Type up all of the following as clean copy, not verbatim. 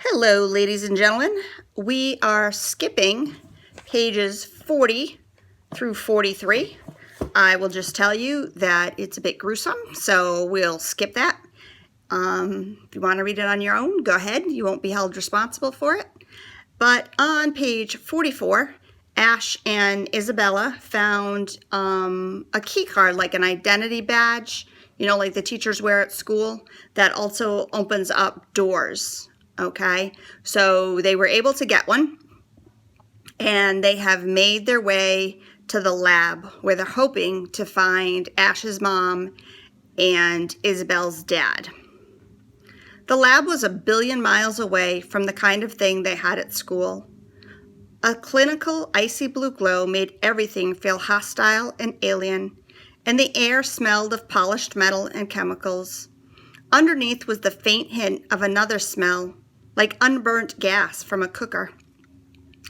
Hello, ladies and gentlemen. We are skipping pages 40 through 43. I will just tell you that it's a bit gruesome, so we'll skip that. If you want to read it on your own, go ahead. You won't be held responsible for it. But on page 44, Ash and Isabella found a key card, like an identity badge, like the teachers wear at school, that also opens up doors. Okay, so they were able to get one, and they have made their way to the lab where they're hoping to find Ash's mom and Isabel's dad. The lab was 1 billion miles away from the kind of thing they had at school. A clinical icy blue glow made everything feel hostile and alien, and the air smelled of polished metal and chemicals. Underneath was the faint hint of another smell, like unburnt gas from a cooker.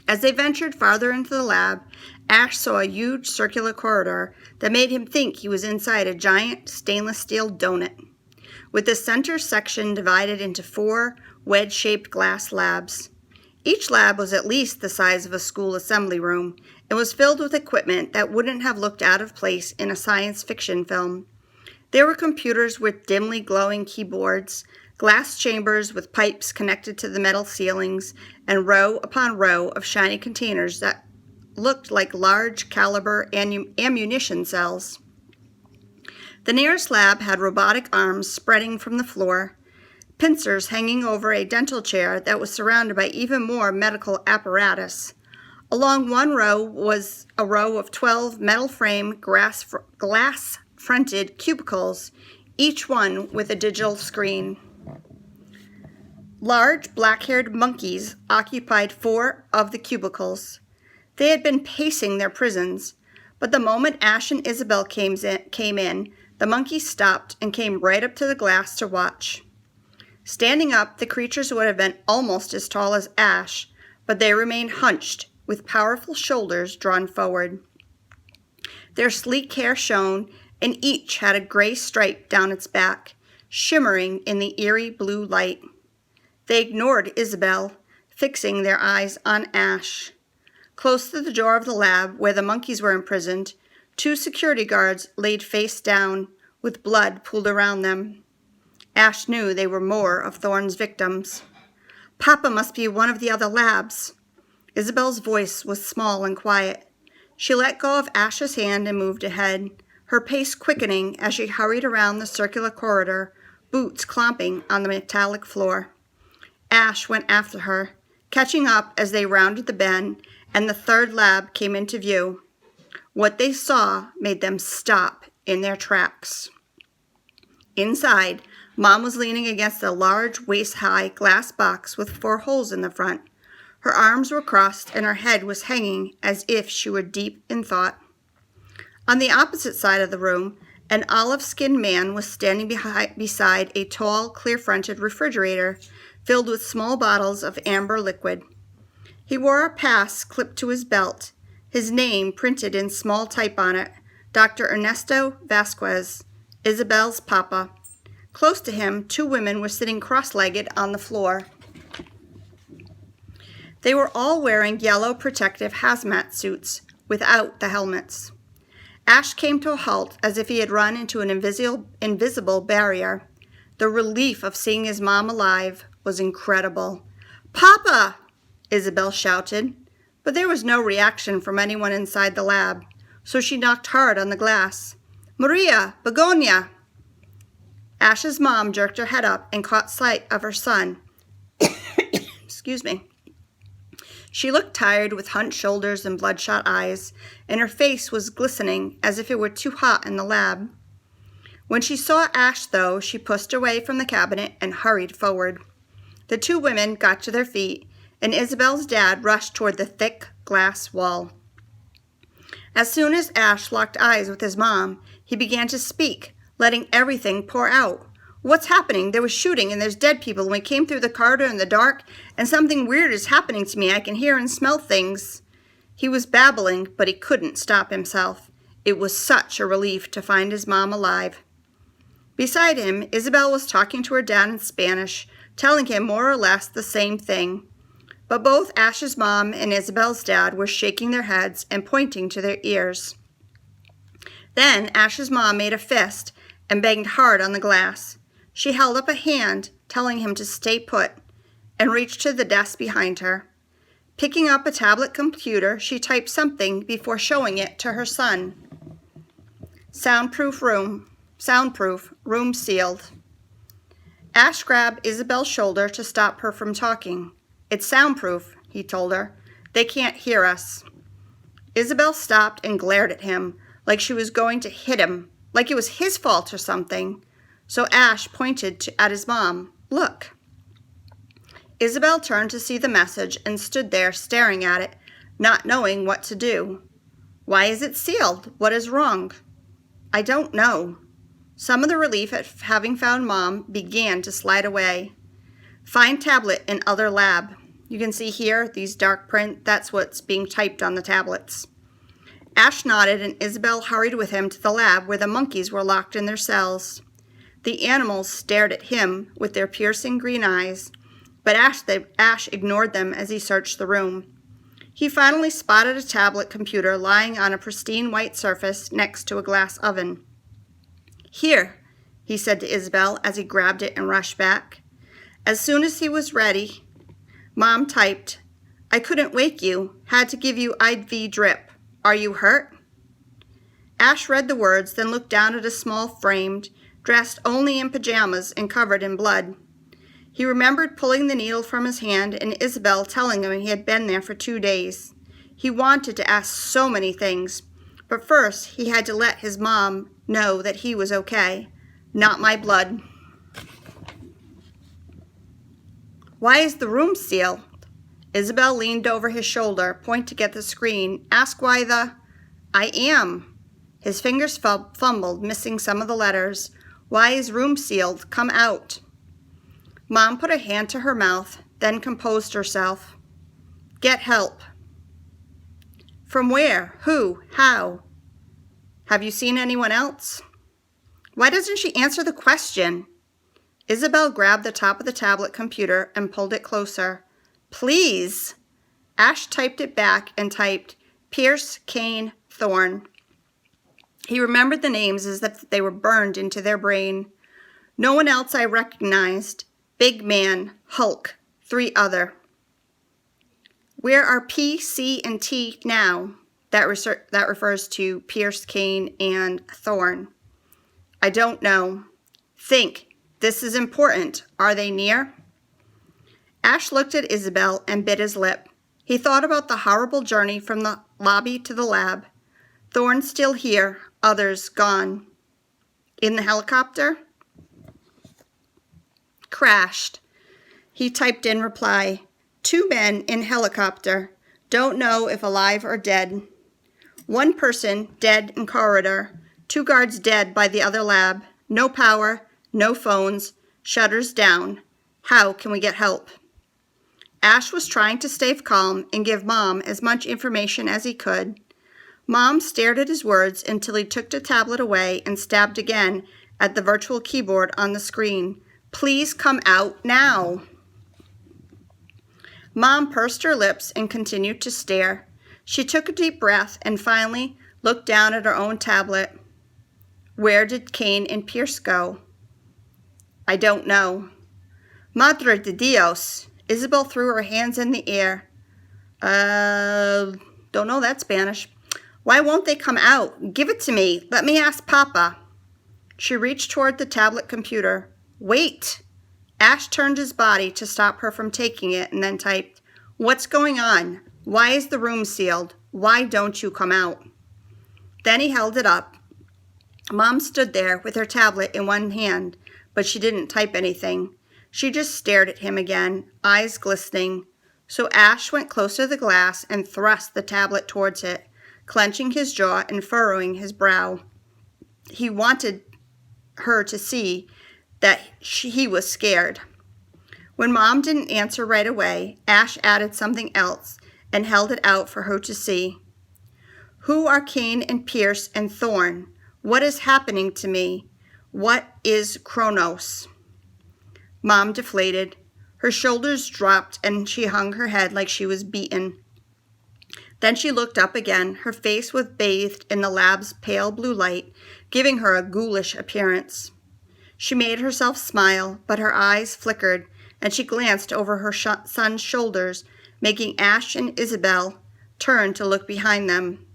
As they ventured farther into the lab, Ash saw a huge circular corridor that made him think he was inside a giant stainless steel donut, with the center section divided into 4 wedge-shaped glass labs. Each lab was at least the size of a school assembly room and was filled with equipment that wouldn't have looked out of place in a science fiction film. There were computers with dimly glowing keyboards, glass chambers with pipes connected to the metal ceilings, and row upon row of shiny containers that looked like large caliber ammunition cells. The nearest lab had robotic arms spreading from the floor, pincers hanging over a dental chair that was surrounded by even more medical apparatus. Along one row was a row of 12 metal frame glass-fronted cubicles, each one with a digital screen. Large, black-haired monkeys occupied 4 of the cubicles. They had been pacing their prisons, but the moment Ash and Isabel came in, the monkeys stopped and came right up to the glass to watch. Standing up, the creatures would have been almost as tall as Ash, but they remained hunched, with powerful shoulders drawn forward. Their sleek hair shone, and each had a gray stripe down its back, shimmering in the eerie blue light. They ignored Isabel, fixing their eyes on Ash. Close to the door of the lab where the monkeys were imprisoned, 2 security guards laid face down, with blood pooled around them. Ash knew they were more of Thorne's victims. "Papa must be in one of the other labs." Isabel's voice was small and quiet. She let go of Ash's hand and moved ahead, her pace quickening as she hurried around the circular corridor, boots clomping on the metallic floor. Ash went after her, catching up as they rounded the bend, and the 3rd lab came into view. What they saw made them stop in their tracks. Inside, Mom was leaning against a large, waist-high glass box with 4 holes in the front. Her arms were crossed and her head was hanging as if she were deep in thought. On the opposite side of the room, an olive-skinned man was standing beside a tall, clear-fronted refrigerator filled with small bottles of amber liquid. He wore a pass clipped to his belt, his name printed in small type on it, Dr. Ernesto Vasquez, Isabel's papa. Close to him, 2 women were sitting cross-legged on the floor. They were all wearing yellow protective hazmat suits without the helmets. Ash came to a halt as if he had run into an invisible barrier. The relief of seeing his mom alive was incredible. "Papa!" Isabel shouted, but there was no reaction from anyone inside the lab, so she knocked hard on the glass. "Maria! Begonia!" Ash's mom jerked her head up and caught sight of her son. Excuse me. She looked tired with hunched shoulders and bloodshot eyes, and her face was glistening as if it were too hot in the lab. When she saw Ash, though, she pushed away from the cabinet and hurried forward. The 2 women got to their feet, and Isabel's dad rushed toward the thick glass wall. As soon as Ash locked eyes with his mom, he began to speak, letting everything pour out. "What's happening? There was shooting, and there's dead people, and we came through the corridor in the dark, and something weird is happening to me. I can hear and smell things." He was babbling, but he couldn't stop himself. It was such a relief to find his mom alive. Beside him, Isabel was talking to her dad in Spanish, telling him more or less the same thing. But both Ash's mom and Isabel's dad were shaking their heads and pointing to their ears. Then Ash's mom made a fist and banged hard on the glass. She held up a hand, telling him to stay put, and reached to the desk behind her. Picking up a tablet computer, she typed something before showing it to her son. Soundproof, room sealed. Ash grabbed Isabel's shoulder to stop her from talking. It's soundproof, he told her. They can't hear us. Isabel stopped and glared at him, like she was going to hit him, like it was his fault or something. So Ash pointed at his mom. Look. Isabel turned to see the message and stood there staring at it, not knowing what to do. Why is it sealed? What is wrong? I don't know. Some of the relief at having found Mom began to slide away. Find tablet in other lab. You can see here, these dark print, that's what's being typed on the tablets. Ash nodded and Isabel hurried with him to the lab where the monkeys were locked in their cells. The animals stared at him with their piercing green eyes, but Ash ignored them as he searched the room. He finally spotted a tablet computer lying on a pristine white surface next to a glass oven. Here, he said to Isabel as he grabbed it and rushed back. As soon as he was ready, Mom typed, I couldn't wake you, had to give you IV drip. Are you hurt? Ash read the words, then looked down at a small framed, dressed only in pajamas and covered in blood. He remembered pulling the needle from his hand and Isabel telling him he had been there for 2 days. He wanted to ask so many things, but first he had to let his mom know that he was okay. Not my blood. Why is the room sealed? Isabel leaned over his shoulder, pointing at the screen. Ask why the... I am. His fingers fumbled, missing some of the letters. Why is room sealed? Come out. Mom put a hand to her mouth, then composed herself. Get help. From where? Who? How? Have you seen anyone else? Why doesn't she answer the question? Isabel grabbed the top of the tablet computer and pulled it closer. Please. Ash typed it back and typed Pierce, Kane, Thorne. He remembered the names as if they were burned into their brain. No one else I recognized. Big Man, Hulk, 3 other. Where are P, C, and T now? That refers to Pierce, Kane, and Thorne. I don't know. Think. This is important. Are they near? Ash looked at Isabel and bit his lip. He thought about the horrible journey from the lobby to the lab. Thorne still here, others gone. In the helicopter? Crashed. He typed in reply. 2 men in helicopter. Don't know if alive or dead. 1 person dead in corridor. 2 guards dead by the other lab. No power, no phones, shutters down. How can we get help? Ash was trying to stay calm and give Mom as much information as he could. Mom stared at his words until he took the tablet away and stabbed again at the virtual keyboard on the screen. Please come out now. Mom pursed her lips and continued to stare. She took a deep breath and finally looked down at her own tablet. Where did Kane and Pierce go? I don't know. Madre de Dios. Isabel threw her hands in the air. Don't know that Spanish. Why won't they come out? Give it to me. Let me ask Papa. She reached toward the tablet computer. Wait. Ash turned his body to stop her from taking it and then typed, What's going on? Why is the room sealed? Why don't you come out? Then he held it up. Mom stood there with her tablet in one hand, but she didn't type anything. She just stared at him again, eyes glistening. So Ash went closer to the glass and thrust the tablet towards it, clenching his jaw and furrowing his brow. He wanted her to see that he was scared. When Mom didn't answer right away, Ash added something else and held it out for her to see. Who are Kane and Pierce and Thorne? What is happening to me? What is Kronos? Mom deflated. Her shoulders dropped and she hung her head like she was beaten. Then she looked up again. Her face was bathed in the lab's pale blue light, giving her a ghoulish appearance. She made herself smile, but her eyes flickered, and she glanced over her son's shoulders, making Ash and Isabel turn to look behind them.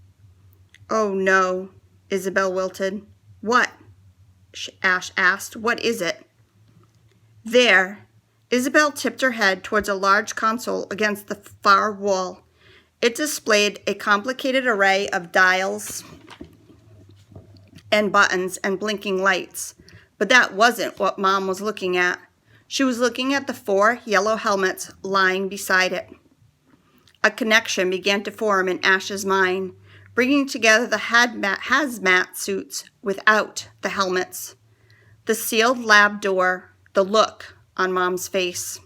"Oh, no," Isabel wilted. "What?" Ash asked. "What is it?" "There." Isabel tipped her head towards a large console against the far wall. It displayed a complicated array of dials and buttons and blinking lights. But that wasn't what Mom was looking at. She was looking at the 4 yellow helmets lying beside it. A connection began to form in Ash's mind, bringing together the hazmat suits without the helmets, the sealed lab door, the look on Mom's face.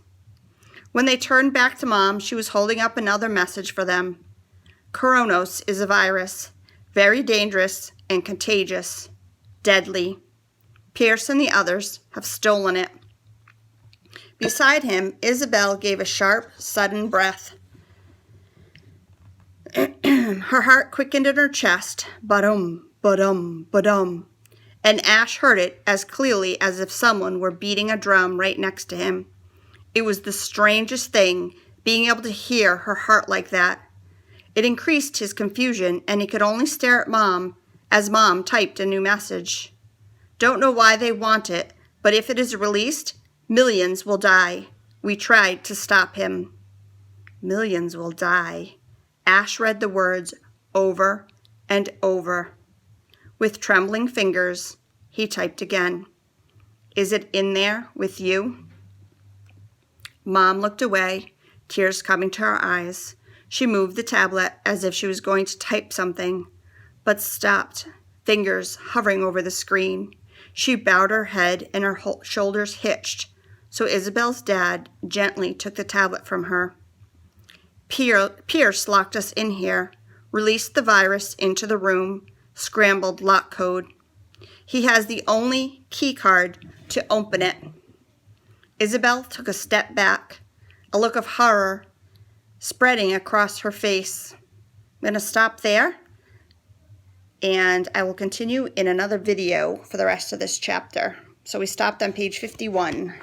When they turned back to Mom, she was holding up another message for them. "Kronos is a virus, very dangerous and contagious, deadly. Pierce and the others have stolen it." Beside him, Isabel gave a sharp, sudden breath. Her heart quickened in her chest, ba-dum, ba-dum, ba-dum, and Ash heard it as clearly as if someone were beating a drum right next to him. It was the strangest thing, being able to hear her heart like that. It increased his confusion, and he could only stare at Mom as Mom typed a new message. "Don't know why they want it, but if it is released, millions will die. We tried to stop him." Millions will die. Ash read the words over and over. With trembling fingers, he typed again. "Is it in there with you?" Mom looked away, tears coming to her eyes. She moved the tablet as if she was going to type something, but stopped, fingers hovering over the screen. She bowed her head and her shoulders hitched, so Isabel's dad gently took the tablet from her. "Pierce locked us in here, released the virus into the room, scrambled lock code. He has the only key card to open it." Isabel took a step back, a look of horror spreading across her face. I'm going to stop there, and I will continue in another video for the rest of this chapter. So we stopped on page 51.